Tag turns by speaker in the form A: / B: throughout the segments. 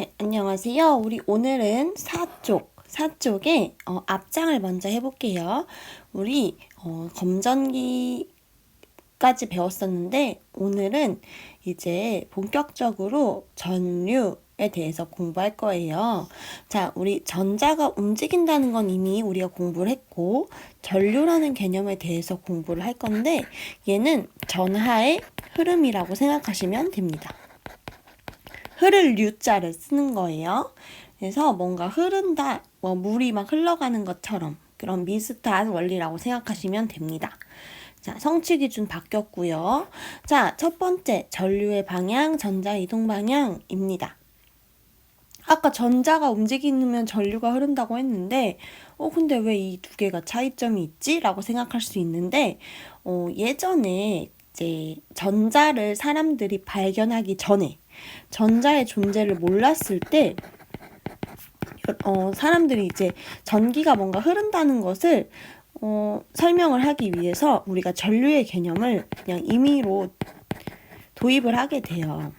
A: 네, 안녕하세요. 우리 오늘은 사쪽의 앞장을 먼저 해볼게요. 우리 검전기까지 배웠었는데 오늘은 이제 본격적으로 전류에 대해서 공부할 거예요. 자, 우리 전자가 움직인다는 건 이미 우리가 공부를 했고 전류라는 개념에 대해서 공부를 할 건데 얘는 전하의 흐름이라고 생각하시면 됩니다. 흐를 류자를 쓰는 거예요. 그래서 뭔가 흐른다, 물이 막 흘러가는 것처럼 그런 비슷한 원리라고 생각하시면 됩니다. 자, 성취 기준 바뀌었고요. 자, 첫 번째 전류의 방향, 전자 이동 방향입니다. 아까 전자가 움직이면 전류가 흐른다고 했는데 근데 왜 이 두 개가 차이점이 있지? 라고 생각할 수 있는데 예전에 이제 전자를 사람들이 발견하기 전에 전자의 존재를 몰랐을 때 사람들이 이제 전기가 뭔가 흐른다는 것을 설명을 하기 위해서 우리가 전류의 개념을 그냥 임의로 도입을 하게 돼요.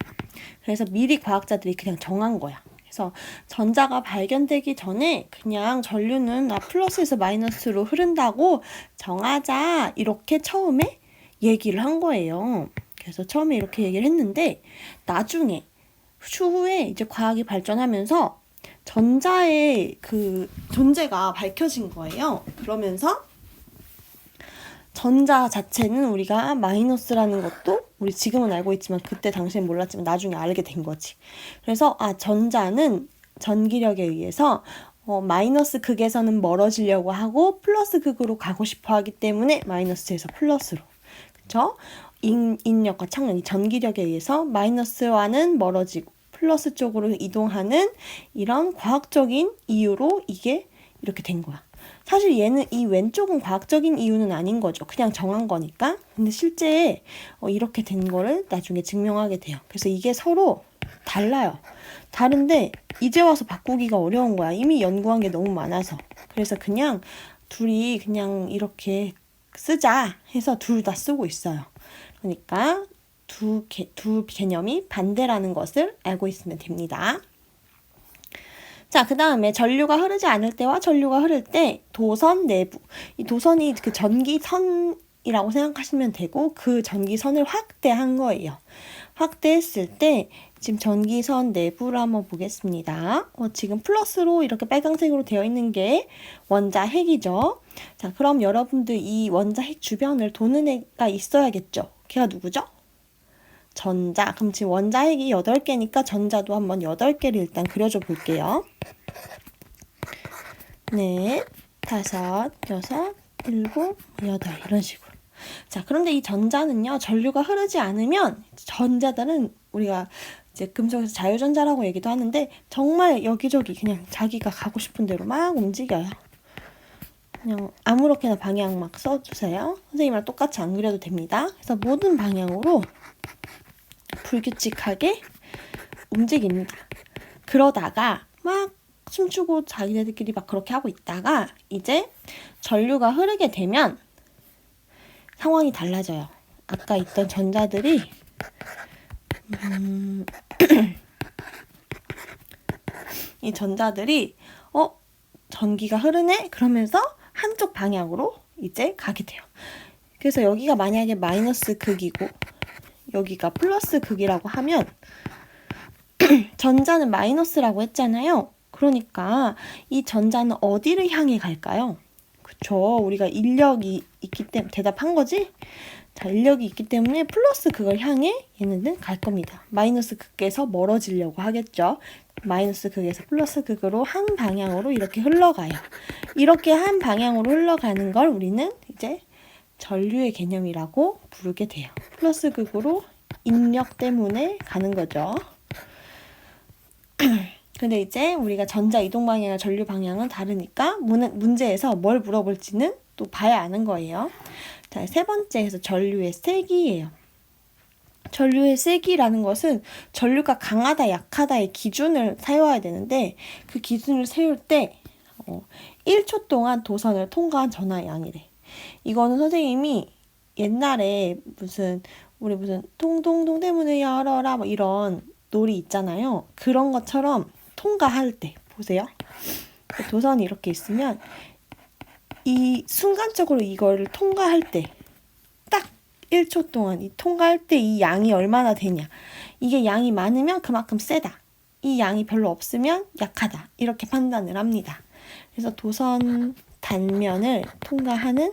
A: 그래서 미리 과학자들이 그냥 정한 거야. 그래서 전자가 발견되기 전에 그냥 전류는 플러스에서 마이너스로 흐른다고 정하자 이렇게 처음에 얘기를 한 거예요. 그래서 처음에 이렇게 얘기를 했는데 나중에 추후에 이제 과학이 발전하면서 전자의 그 존재가 밝혀진 거예요. 그러면서 전자 자체는 우리가 마이너스라는 것도 우리 지금은 알고 있지만 그때 당시엔 몰랐지만 나중에 알게 된 거지. 그래서 전자는 전기력에 의해서 마이너스 극에서는 멀어지려고 하고 플러스 극으로 가고 싶어 하기 때문에 마이너스에서 플러스로. 그쵸? 인력과 착력이 전기력에 의해서 마이너스와는 멀어지고 플러스 쪽으로 이동하는 이런 과학적인 이유로 이게 이렇게 된 거야. 사실 얘는 이 왼쪽은 과학적인 이유는 아닌 거죠. 그냥 정한 거니까. 근데 실제 이렇게 된 거를 나중에 증명하게 돼요. 그래서 이게 서로 달라요. 다른데 이제 와서 바꾸기가 어려운 거야. 이미 연구한 게 너무 많아서. 그래서 그냥 둘이 그냥 이렇게 쓰자 해서 둘 다 쓰고 있어요. 그러니까 두 개념이 반대라는 것을 알고 있으면 됩니다. 자, 그 다음에 전류가 흐르지 않을 때와 전류가 흐를 때 도선 내부. 이 도선이 그 전기선이라고 생각하시면 되고 그 전기선을 확대한 거예요. 확대했을 때 지금 전기선 내부를 한번 보겠습니다. 지금 플러스로 이렇게 빨강색으로 되어 있는 게 원자핵이죠. 자, 그럼 여러분들 이 원자핵 주변을 도는 애가 있어야겠죠. 걔가 누구죠? 전자. 그럼 지금 원자핵이 8개니까 전자도 한번 8개를 일단 그려줘 볼게요. 넷, 다섯, 여섯, 일곱, 여덟 이런 식으로. 자, 그런데 이 전자는요. 전류가 흐르지 않으면 전자들은 우리가 이제 금속에서 자유전자라고 얘기도 하는데 정말 여기저기 그냥 자기가 가고 싶은 대로 막 움직여요. 그냥 아무렇게나 방향 막 써주세요. 선생님이랑 똑같이 안 그려도 됩니다. 그래서 모든 방향으로 불규칙하게 움직입니다. 그러다가 막 춤추고 자기네들끼리 막 그렇게 하고 있다가 이제 전류가 흐르게 되면 상황이 달라져요. 아까 있던 전자들이 이 전자들이 전기가 흐르네? 그러면서 한쪽 방향으로 이제 가게 돼요. 그래서 여기가 만약에 마이너스 극이고 여기가 플러스 극이라고 하면 전자는 마이너스라고 했잖아요. 그러니까 이 전자는 어디를 향해 갈까요? 그쵸. 우리가 인력이 있기 때문에 대답한 거지? 자, 인력이 있기 때문에 플러스 극을 향해 얘네는 갈 겁니다. 마이너스 극에서 멀어지려고 하겠죠. 마이너스 극에서 플러스 극으로 한 방향으로 이렇게 흘러가요. 이렇게 한 방향으로 흘러가는 걸 우리는 이제 전류의 개념이라고 부르게 돼요. 플러스 극으로 인력 때문에 가는 거죠. 근데 이제 우리가 전자 이동 방향과 전류 방향은 다르니까 문제에서 뭘 물어볼지는 또 봐야 아는 거예요. 자, 세 번째에서 전류의 세기예요. 전류의 세기라는 것은 전류가 강하다 약하다의 기준을 세워야 되는데 그 기준을 세울 때 1초 동안 도선을 통과한 전하의 양이래. 이거는 선생님이 옛날에 무슨 통동동 대문을 열어라 뭐 이런 놀이 있잖아요. 그런 것처럼 통과할 때 보세요. 도선이 이렇게 있으면 이 순간적으로 이거를 통과할 때 딱 1초 동안 이 통과할 때 이 양이 얼마나 되냐. 이게 양이 많으면 그만큼 세다. 이 양이 별로 없으면 약하다. 이렇게 판단을 합니다. 그래서 도선 단면을 통과하는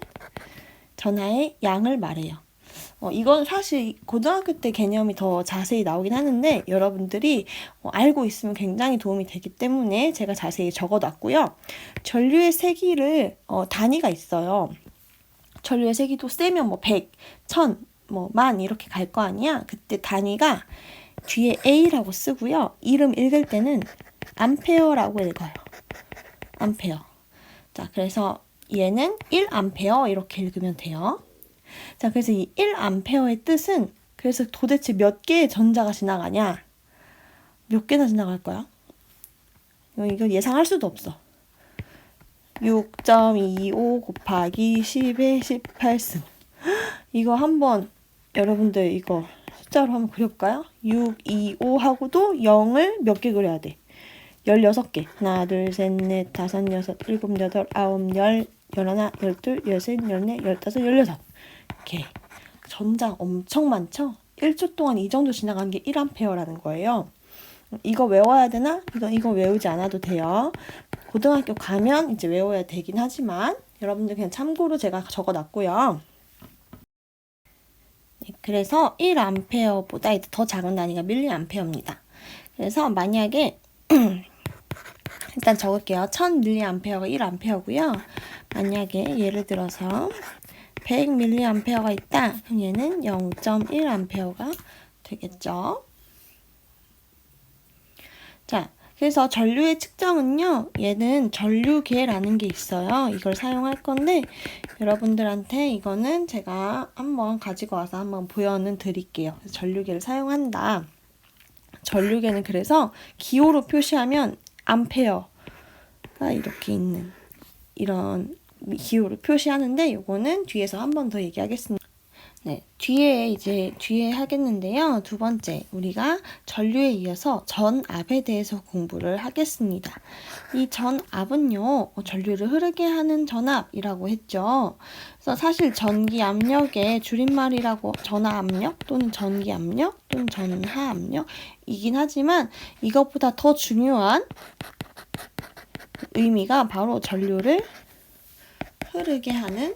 A: 전하의 양을 말해요. 이건 사실 고등학교 때 개념이 더 자세히 나오긴 하는데 여러분들이 알고 있으면 굉장히 도움이 되기 때문에 제가 자세히 적어놨고요. 전류의 세기를 단위가 있어요. 전류의 세기도 세면 뭐 100, 1000, 뭐 10,000 이렇게 갈 거 아니야. 그때 단위가 뒤에 A라고 쓰고요. 이름 읽을 때는 암페어라고 읽어요. 암페어. 자, 그래서 얘는 1암페어 이렇게 읽으면 돼요. 자, 그래서 이 1암페어의 뜻은 그래서 도대체 몇 개의 전자가 지나가냐? 몇 개나 지나갈 거야? 이거 예상할 수도 없어. 6.25 곱하기 10의 18승. 이거 한번 여러분들 이거 숫자로 한번 그려볼까요? 6, 2, 5하고도 0을 몇 개 그려야 돼? 16개. 하나, 둘, 셋, 넷, 다섯, 여섯, 일곱, 여덟, 아홉, 열, 열하나, 열둘, 열셋, 열넷, 열다섯, 열여섯. 이렇게 전자 엄청 많죠? 1초 동안 이 정도 지나간 게 1암페어라는 거예요. 이거 외워야 되나? 이거 외우지 않아도 돼요. 고등학교 가면 이제 외워야 되긴 하지만 여러분들 그냥 참고로 제가 적어놨고요. 네, 그래서 1암페어보다 더 작은 단위가 밀리암페어입니다. 그래서 만약에 일단 적을게요. 1000mA가 1암페어고요. 만약에 예를 들어서 100mA가 있다. 그럼 얘는 0.1암페어가 되겠죠. 자, 그래서 전류의 측정은요. 얘는 전류계라는 게 있어요. 이걸 사용할 건데 여러분들한테 이거는 제가 한번 가지고 와서 한번 보여는 드릴게요. 전류계를 사용한다. 전류계는 그래서 기호로 표시하면 암페어가 이렇게 있는 이런 기호로 표시하는데 이거는 뒤에서 한 번 더 얘기하겠습니다. 네, 뒤에 하겠는데요. 두 번째, 우리가 전류에 이어서 전압에 대해서 공부를 하겠습니다. 이 전압은요, 전류를 흐르게 하는 전압이라고 했죠. 그래서 사실 전기 압력의 줄임말이라고 전하 압력 또는 전기 압력 또는 전하 압력이긴 하지만 이것보다 더 중요한 의미가 바로 전류를 흐르게 하는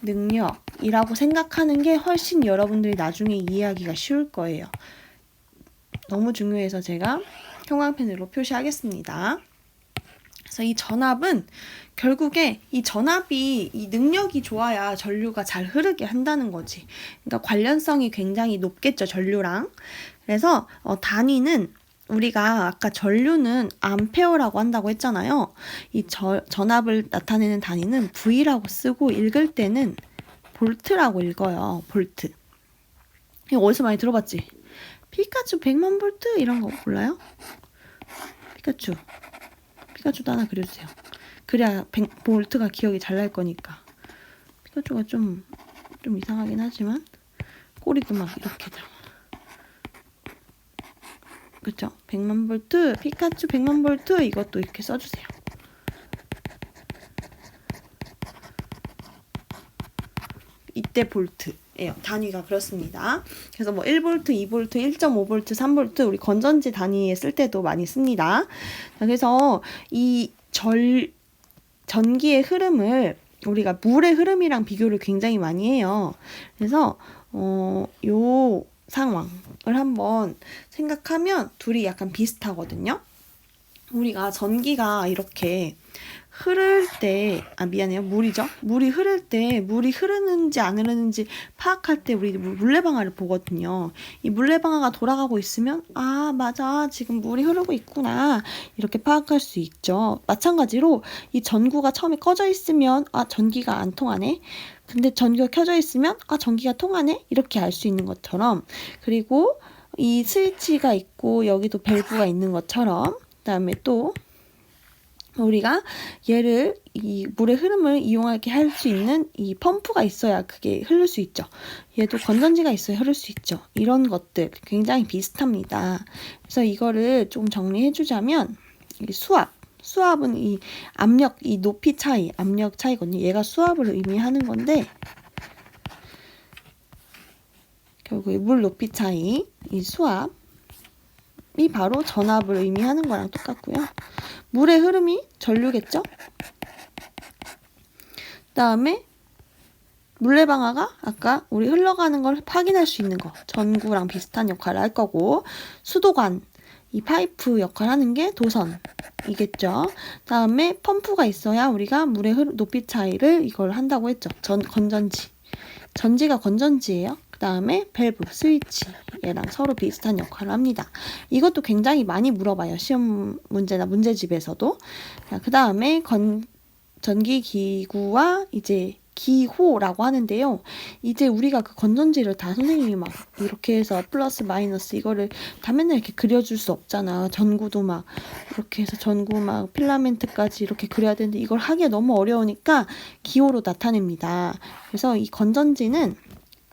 A: 능력이라고 생각하는 게 훨씬 여러분들이 나중에 이해하기가 쉬울 거예요. 너무 중요해서 제가 형광펜으로 표시하겠습니다. 그래서 이 전압은 결국에 이 전압이 이 능력이 좋아야 전류가 잘 흐르게 한다는 거지. 그러니까 관련성이 굉장히 높겠죠, 전류랑. 그래서 단위는 우리가 아까 전류는 암페어라고 한다고 했잖아요. 이 전압을 나타내는 단위는 V라고 쓰고 읽을 때는 볼트라고 읽어요. 볼트. 이거 어디서 많이 들어봤지? 피카츄 100만 볼트 이런 거 몰라요? 피카츄도 하나 그려주세요. 그래야 볼트가 기억이 잘 날 거니까. 피카츄가 좀 이상하긴 하지만 꼬리도 막 이렇게 들어. 그쵸? 100만 볼트, 피카츄 100만 볼트 이것도 이렇게 써주세요. 이때 볼트예요. 단위가 그렇습니다. 그래서 뭐 1볼트, 2볼트, 1.5볼트, 3볼트 우리 건전지 단위에 쓸 때도 많이 씁니다. 그래서 이 전기의 흐름을 우리가 물의 흐름이랑 비교를 굉장히 많이 해요. 그래서 요 상황을 한번 생각하면 둘이 약간 비슷하거든요. 우리가 전기가 이렇게 흐를 때, 미안해요. 물이죠. 물이 흐를 때, 물이 흐르는지 안 흐르는지 파악할 때 우리 물레방아를 보거든요. 이 물레방아가 돌아가고 있으면, 맞아. 지금 물이 흐르고 있구나. 이렇게 파악할 수 있죠. 마찬가지로 이 전구가 처음에 꺼져 있으면, 전기가 안 통하네. 근데 전기가 켜져 있으면, 전기가 통하네. 이렇게 알 수 있는 것처럼. 그리고 이 스위치가 있고, 여기도 밸브가 있는 것처럼. 그다음에 또 우리가 얘를 이 물의 흐름을 이용하게 할 수 있는 이 펌프가 있어야 그게 흐를 수 있죠. 얘도 건전지가 있어야 흐를 수 있죠. 이런 것들 굉장히 비슷합니다. 그래서 이거를 좀 정리해 주자면 이 수압은 이 압력, 이 높이 차이, 압력 차이거든요. 얘가 수압을 의미하는 건데 결국 물 높이 차이, 이 수압이 바로 전압을 의미하는 거랑 똑같고요. 물의 흐름이 전류겠죠? 그 다음에 물레방아가 아까 우리 흘러가는 걸 확인할 수 있는 거, 전구랑 비슷한 역할을 할 거고, 수도관, 이 파이프 역할을 하는 게 도선이겠죠. 다음에 펌프가 있어야 우리가 물의 높이 차이를 이걸 한다고 했죠. 건전지. 전지가 건전지예요. 그 다음에 밸브, 스위치 얘랑 서로 비슷한 역할을 합니다. 이것도 굉장히 많이 물어봐요. 시험 문제나 문제집에서도. 그 다음에 전기기구와 이제 기호라고 하는데요. 이제 우리가 그 건전지를 다 선생님이 막 이렇게 해서 플러스 마이너스 이거를 다 맨날 이렇게 그려줄 수 없잖아. 전구도 막 이렇게 해서 전구 막 필라멘트까지 이렇게 그려야 되는데 이걸 하기가 너무 어려우니까 기호로 나타냅니다. 그래서 이 건전지는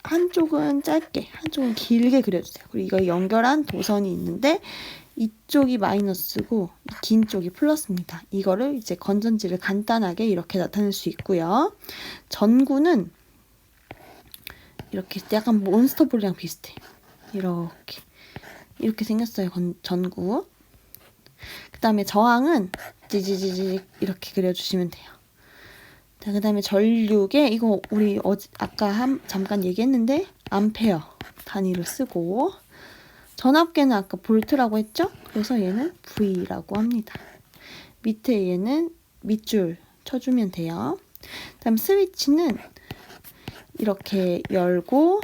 A: 한쪽은 짧게, 한쪽은 길게 그려주세요. 그리고 이거 연결한 도선이 있는데 이쪽이 마이너스고 긴 쪽이 플러스입니다. 이거를 이제 건전지를 간단하게 이렇게 나타낼 수 있고요. 전구는 이렇게 약간 몬스터볼이랑 비슷해. 이렇게 생겼어요. 전구. 그 다음에 저항은 지지지지 이렇게 그려주시면 돼요. 자, 그 다음에 전류계 이거 우리 아까 잠깐 얘기했는데 암페어 단위를 쓰고 전압계는 아까 볼트라고 했죠? 그래서 얘는 V라고 합니다. 밑에 얘는 밑줄 쳐주면 돼요. 다음 스위치는 이렇게 열고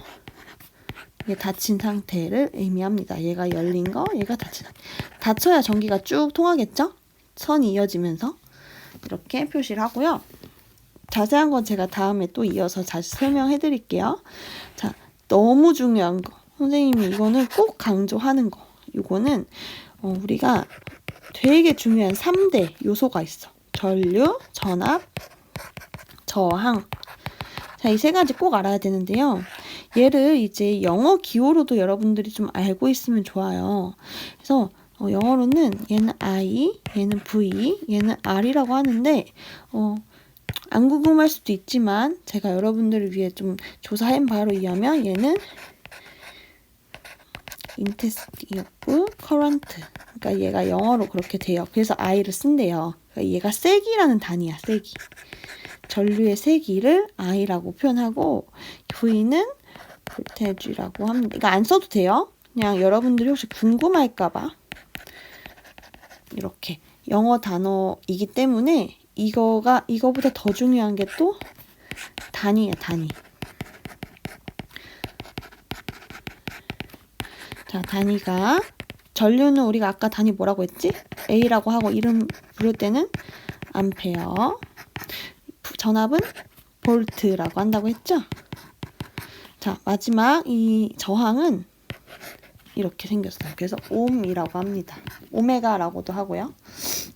A: 이게 닫힌 상태를 의미합니다. 얘가 열린 거, 얘가 닫힌 상태. 닫혀야 전기가 쭉 통하겠죠? 선이 이어지면서 이렇게 표시를 하고요. 자세한 건 제가 다음에 또 이어서 다시 설명해 드릴게요. 자, 너무 중요한 거. 선생님이 이거는 꼭 강조하는 거. 이거는 우리가 되게 중요한 3대 요소가 있어. 전류, 전압, 저항. 자, 이 세 가지 꼭 알아야 되는데요. 얘를 이제 영어 기호로도 여러분들이 좀 알고 있으면 좋아요. 그래서 영어로는 얘는 I, 얘는 V, 얘는 R이라고 하는데 안 궁금할 수도 있지만 제가 여러분들을 위해 좀 조사한 바로 의하면 얘는 인테스티브 커런트. 그러니까 얘가 영어로 그렇게 돼요. 그래서 I를 쓴대요. 그러니까 얘가 세기라는 단위야. 세기. 전류의 세기를 I라고 표현하고 V는 볼테이지라고 합니다. 이거 안 써도 돼요. 그냥 여러분들이 혹시 궁금할까봐 이렇게 영어 단어이기 때문에 이거보다 더 중요한 게 또 단위야, 단위. 자, 단위가 전류는 우리가 아까 단위 뭐라고 했지? A라고 하고 이름 부를 때는 암페어. 전압은 볼트라고 한다고 했죠? 자, 마지막 이 저항은 이렇게 생겼어요. 그래서 옴이라고 합니다. 오메가라고도 하고요.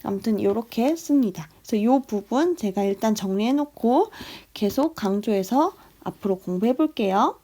A: 아무튼 이렇게 씁니다. 그래서 이 부분 제가 일단 정리해 놓고 계속 강조해서 앞으로 공부해 볼게요.